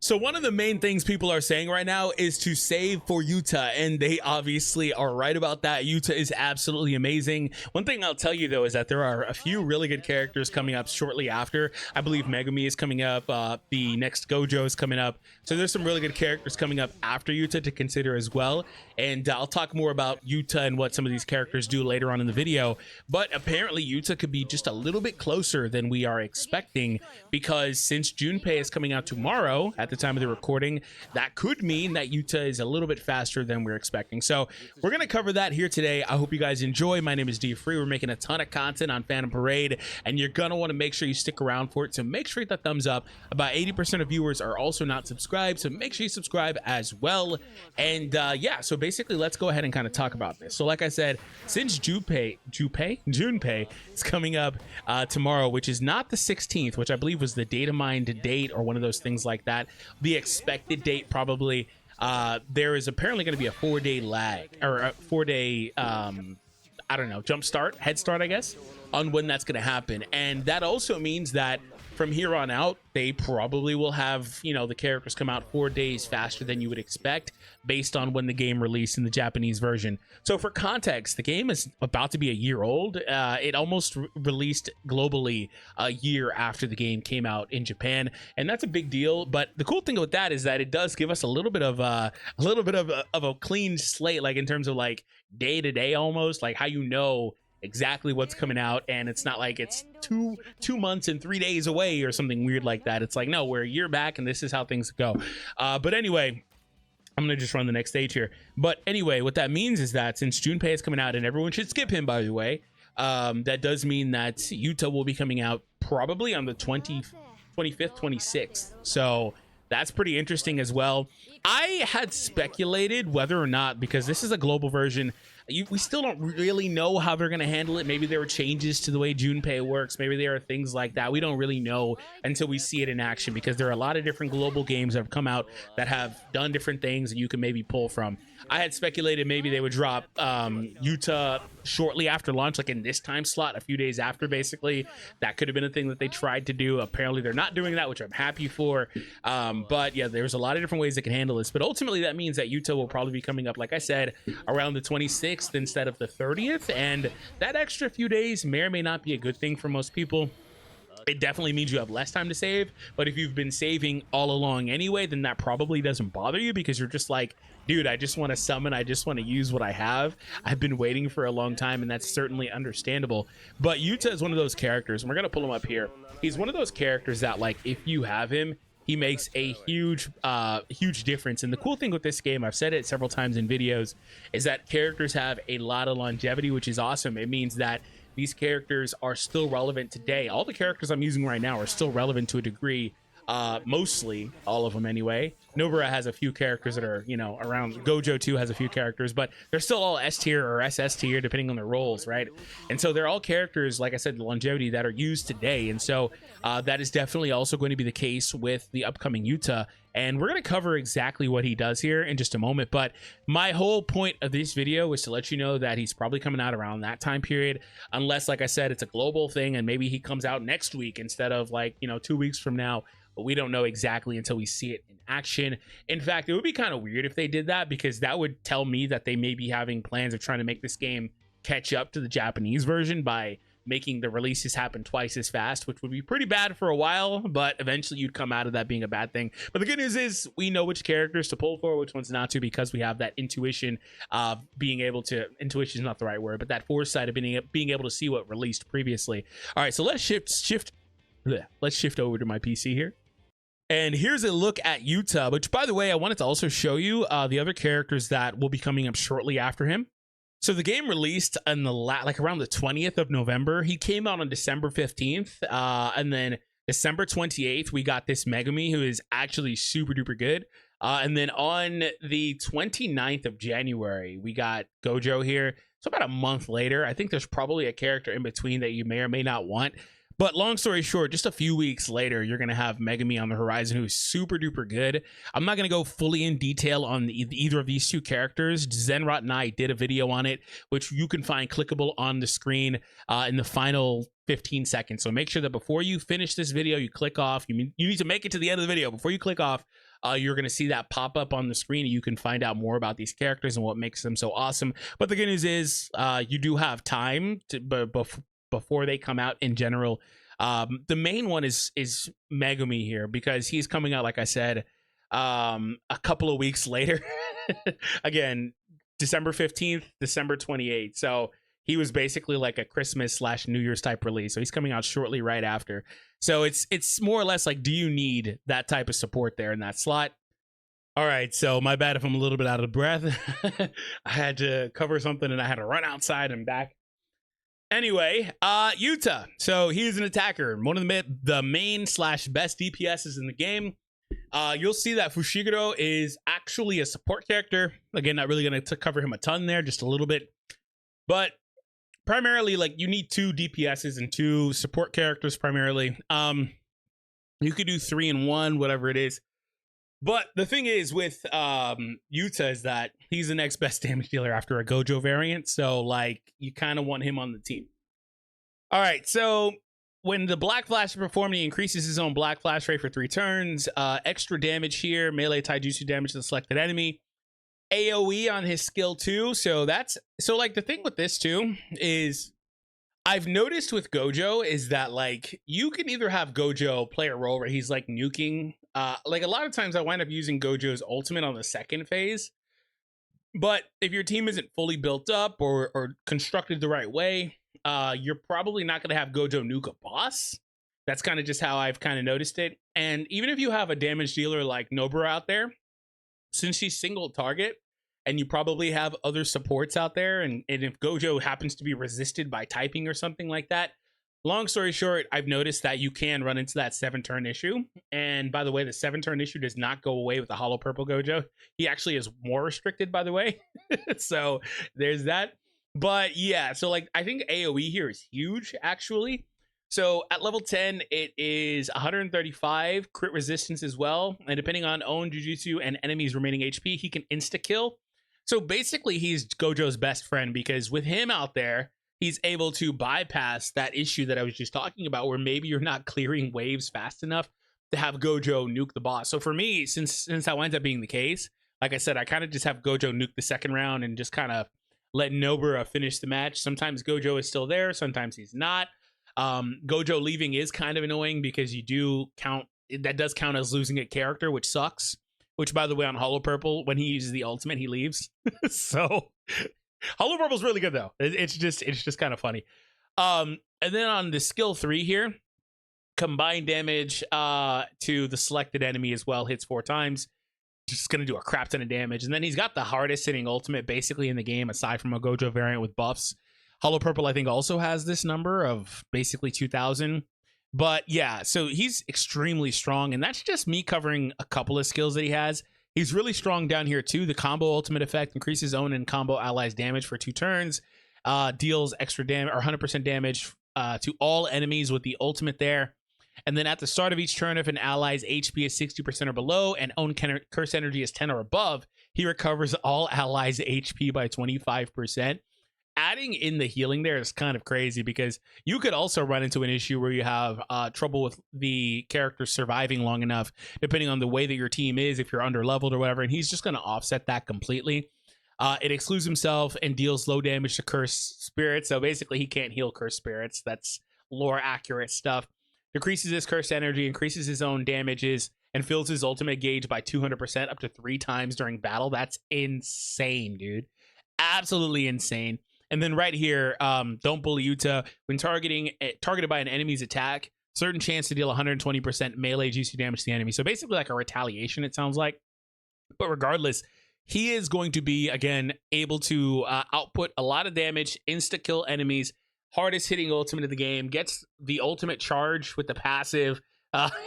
So one of the main things people are saying right now is to save for Yuta, and they obviously are right about that. Yuta is absolutely amazing. One thing I'll tell you though is that there are a few really good characters coming up shortly after. I believe Megumi is coming up, the next Gojo is coming up, so there's some really good characters coming up after Yuta to consider as well. And I'll talk more about Yuta and what some of these characters do later on in the video, but apparently Yuta could be just a little bit closer than we are expecting, because since Junpei is coming out tomorrow at the time of the recording, that could mean that Yuta is a little bit faster than we're expecting. So we're going to cover that here today. I hope you guys enjoy. My name is DFree. We're making a ton of content on Phantom Parade, and you're going to want to make sure you stick around for it. So make sure you hit that thumbs up. About 80% of viewers are also not subscribed, so make sure you subscribe as well. And yeah, so basically let's go ahead and kind of talk about this. So like I said, since Junpei is coming up tomorrow, which is not the 16th, which I believe was the data mined date or one of those things like that, the expected date probably, there is apparently going to be a 4-day lag, or a 4-day I don't know, head start I guess, on when that's going to happen. And that also means that from here on out, they probably will have, you know, the characters come out 4 days faster than you would expect based on when the game released in the Japanese version. So for context, the game is about to be a year old. It almost released globally a year after the game came out in Japan, and that's a big deal. But the cool thing with that is that it does give us a little bit of a clean slate, like in terms of like day to day, almost like how you know exactly what's coming out, and it's not like it's two months and 3 days away or something weird like that. It's like, no, we're a year back and this is how things go. But anyway, I'm gonna just run the next stage here. But anyway, what that means is that since Junpei is coming out, and everyone should skip him, by the way, that does mean that Yuta will be coming out probably on the 25th, 26th. So that's pretty interesting as well. I had speculated whether or not, because this is a global version, we still don't really know how they're going to handle it. Maybe there were changes to the way Junpei works. Maybe there are things like that. We don't really know until we see it in action, because there are a lot of different global games that have come out that have done different things that you can maybe pull from. I had speculated maybe they would drop Yuta shortly after launch, like in this time slot, a few days after, basically. That could have been a thing that they tried to do. Apparently they're not doing that, which I'm happy for. But yeah, there's a lot of different ways they can handle this. But ultimately that means that Yuta will probably be coming up, like I said, around the 26th instead of the 30th. And that extra few days may or may not be a good thing for most people. It definitely means you have less time to save, but if you've been saving all along anyway, then that probably doesn't bother you, because you're just like, dude, I just want to summon, I just want to use what I have. I've been waiting for a long time, and that's certainly understandable. But Yuta is one of those characters, and we're gonna pull him up here. He's one of those characters that, like, if you have him, he makes a huge difference. And the cool thing with this game, I've said it several times in videos, is that characters have a lot of longevity, which is awesome. It means that these characters are still relevant today. All the characters I'm using right now are still relevant to a degree. Mostly all of them anyway. Nobara has a few characters that are, you know, around. Gojo too has a few characters, but they're still all S tier or SS tier depending on their roles, right? And so they're all characters, like I said, the longevity that are used today. And so that is definitely also going to be the case with the upcoming Yuta. And we're going to cover exactly what he does here in just a moment. But my whole point of this video was to let you know that he's probably coming out around that time period, unless, like I said, it's a global thing and maybe he comes out next week instead of, like, you know, 2 weeks from now. But we don't know exactly until we see it in action. In fact, it would be kind of weird if they did that, because that would tell me that they may be having plans of trying to make this game catch up to the Japanese version by making the releases happen twice as fast, which would be pretty bad for a while, but eventually you'd come out of that being a bad thing. But the good news is we know which characters to pull for, which ones not to, because we have that intuition of being able to, intuition is not the right word, but that foresight of being able to see what released previously. All right, so let's shift over to my PC here. And here's a look at Yuta, which, by the way, I wanted to also show you the other characters that will be coming up shortly after him. So the game released on the like around the 20th of November. He came out on December 15th, and then December 28th, we got this Megumi, who is actually super duper good. And then on the 29th of January, we got Gojo here. So about a month later, I think there's probably a character in between that you may or may not want. But long story short, just a few weeks later, you're going to have Megumi on the horizon, who is super duper good. I'm not going to go fully in detail on either of these two characters. Zenrot and I did a video on it, which you can find clickable on the screen in the final 15 seconds. So make sure that before you finish this video, you click off. You need to make it to the end of the video. Before you click off, You're going to see that pop up on the screen, and you can find out more about these characters and what makes them so awesome. But the good news is you do have time before they come out in general. The main one is Megumi here, because he's coming out, like I said, a couple of weeks later. Again, December 15th, December 28th. So he was basically like a Christmas / New Year's type release. So he's coming out shortly right after. So it's more or less like, do you need that type of support there in that slot? All right, so my bad if I'm a little bit out of breath. I had to cover something and I had to run outside and back. Anyway, Yuta. So he's an attacker, one of the main / best DPSs in the game. You'll see that Fushiguro is actually a support character. Again, not really going to cover him a ton there, just a little bit. But primarily, like, you need 2 DPSs and 2 support characters primarily. You could do 3 and 1, whatever it is. But the thing is with Yuta is that he's the next best damage dealer after a Gojo variant. So, like, you kind of want him on the team. All right, so when the Black Flash is performed, he increases his own Black Flash rate for 3 turns. Extra damage here, melee taijutsu damage to the selected enemy. AoE on his skill too. So like the thing with this too is I've noticed with Gojo is that, like, you can either have Gojo play a role where he's like nuking. Like, a lot of times I wind up using Gojo's ultimate on the second phase. But if your team isn't fully built up or constructed the right way, you're probably not going to have Gojo nuke a boss. That's kind of just how I've kind of noticed it. And even if you have a damage dealer like Nobara out there, since she's single target and you probably have other supports out there, and if Gojo happens to be resisted by typing or something like that, long story short, I've noticed that you can run into that 7-turn issue. And by the way, the 7-turn issue does not go away with the Hollow Purple Gojo. He actually is more restricted, by the way. So there's that. But yeah, so like, I think AoE here is huge, actually. So at level 10, it is 135 crit resistance as well. And depending on own Jujutsu and enemies' remaining HP, he can insta-kill. So basically, he's Gojo's best friend, because with him out there, he's able to bypass that issue that I was just talking about, where maybe you're not clearing waves fast enough to have Gojo nuke the boss. So for me, since that winds up being the case, like I said, I kind of just have Gojo nuke the second round and just kind of let Nobara finish the match. Sometimes Gojo is still there, sometimes he's not. Gojo leaving is kind of annoying, because you do count, that does count as losing a character, which sucks. Which, by the way, on Hollow Purple, when he uses the ultimate, he leaves. So Hollow Purple's really good though. It's just kind of funny. And then on the skill 3 here, combined damage to the selected enemy as well, hits 4 times. Just gonna do a crap ton of damage. And then he's got the hardest hitting ultimate basically in the game, aside from a Gojo variant with buffs. Hollow Purple, I think, also has this number of basically 2,000. But yeah, so he's extremely strong, and that's just me covering a couple of skills that he has. He's really strong down here too. The combo ultimate effect increases own and combo allies damage for 2 turns. Deals extra damage or 100% damage to all enemies with the ultimate there. And then at the start of each turn, if an ally's HP is 60% or below and own curse energy is 10 or above, he recovers all allies' HP by 25%. Adding in the healing there is kind of crazy, because you could also run into an issue where you have trouble with the character surviving long enough, depending on the way that your team is, if you're under leveled or whatever, and he's just going to offset that completely. It excludes himself and deals low damage to cursed spirits. So basically he can't heal cursed spirits. That's lore accurate stuff. Decreases his cursed energy, increases his own damages, and fills his ultimate gauge by 200% up to 3 times during battle. That's insane, dude. Absolutely insane. And then right here, don't bully Yuta. When targeted by an enemy's attack, certain chance to deal 120% melee juicy damage to the enemy. So basically like a retaliation, it sounds like. But regardless, he is going to be, again, able to output a lot of damage, insta-kill enemies, hardest hitting ultimate of the game, gets the ultimate charge with the passive.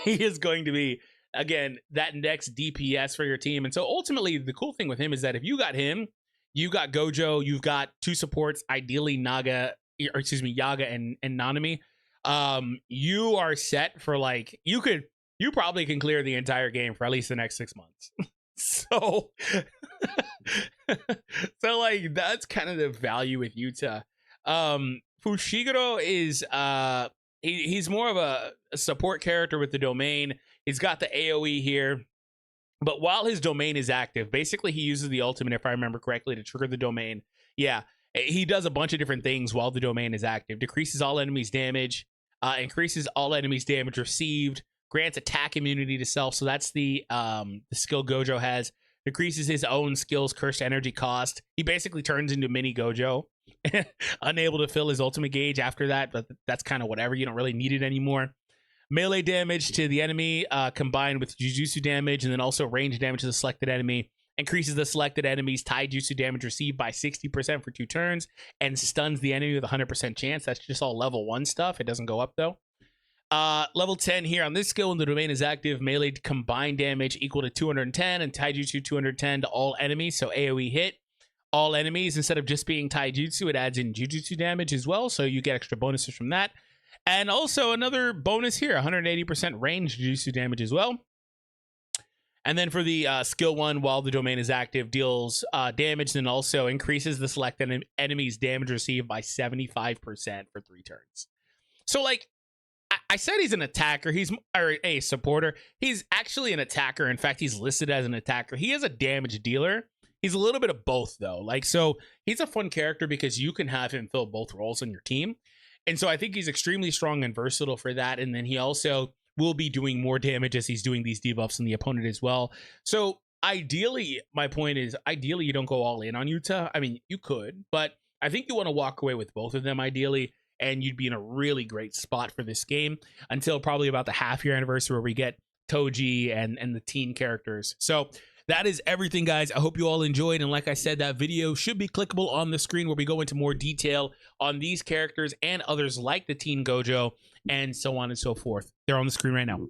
He is going to be, again, that next DPS for your team. And so ultimately, the cool thing with him is that if you got him, you got Gojo, you've got 2 supports, ideally Yaga and Nanami. You are set for, like, you probably can clear the entire game for at least the next 6 months. So like, that's kind of the value with Yuta. Fushiguro is he's more of a support character with the domain. He's got the AoE here. But while his domain is active, basically he uses the ultimate, if I remember correctly, to trigger the domain. Yeah, he does a bunch of different things while the domain is active. Decreases all enemies' damage, increases all enemies' damage received, grants attack immunity to self. So that's the skill Gojo has. Decreases his own skill's cursed energy cost. He basically turns into mini Gojo. Unable to fill his ultimate gauge after that, but that's kind of whatever. You don't really need it anymore. Melee damage to the enemy combined with Jujutsu damage, and then also range damage to the selected enemy. Increases the selected enemy's Taijutsu damage received by 60% for 2 turns, and stuns the enemy with a 100% chance. That's just all level 1 stuff. It doesn't go up, though. Level 10 here on this skill, when the domain is active, melee combined damage equal to 210, and Taijutsu 210 to all enemies, so AoE hit. All enemies, instead of just being Taijutsu, it adds in Jujutsu damage as well, so you get extra bonuses from that. And also another bonus here, 180% range Jujutsu damage as well. And then for the skill 1, while the domain is active, deals damage, and also increases the selected enemy's damage received by 75% for 3 turns. So, like, I said he's an attacker. He's a supporter. He's actually an attacker. In fact, he's listed as an attacker. He is a damage dealer. He's a little bit of both, though. Like, so he's a fun character because you can have him fill both roles on your team. And so I think he's extremely strong and versatile for that. And then he also will be doing more damage as he's doing these debuffs on the opponent as well. So ideally, my point is, ideally, you don't go all in on Yuta. I mean, you could, but I think you want to walk away with both of them, ideally. And you'd be in a really great spot for this game until probably about the half-year anniversary where we get Toji and the teen characters. So that is everything, guys. I hope you all enjoyed. And like I said, that video should be clickable on the screen where we go into more detail on these characters and others like the teen Gojo and so on and so forth. They're on the screen right now.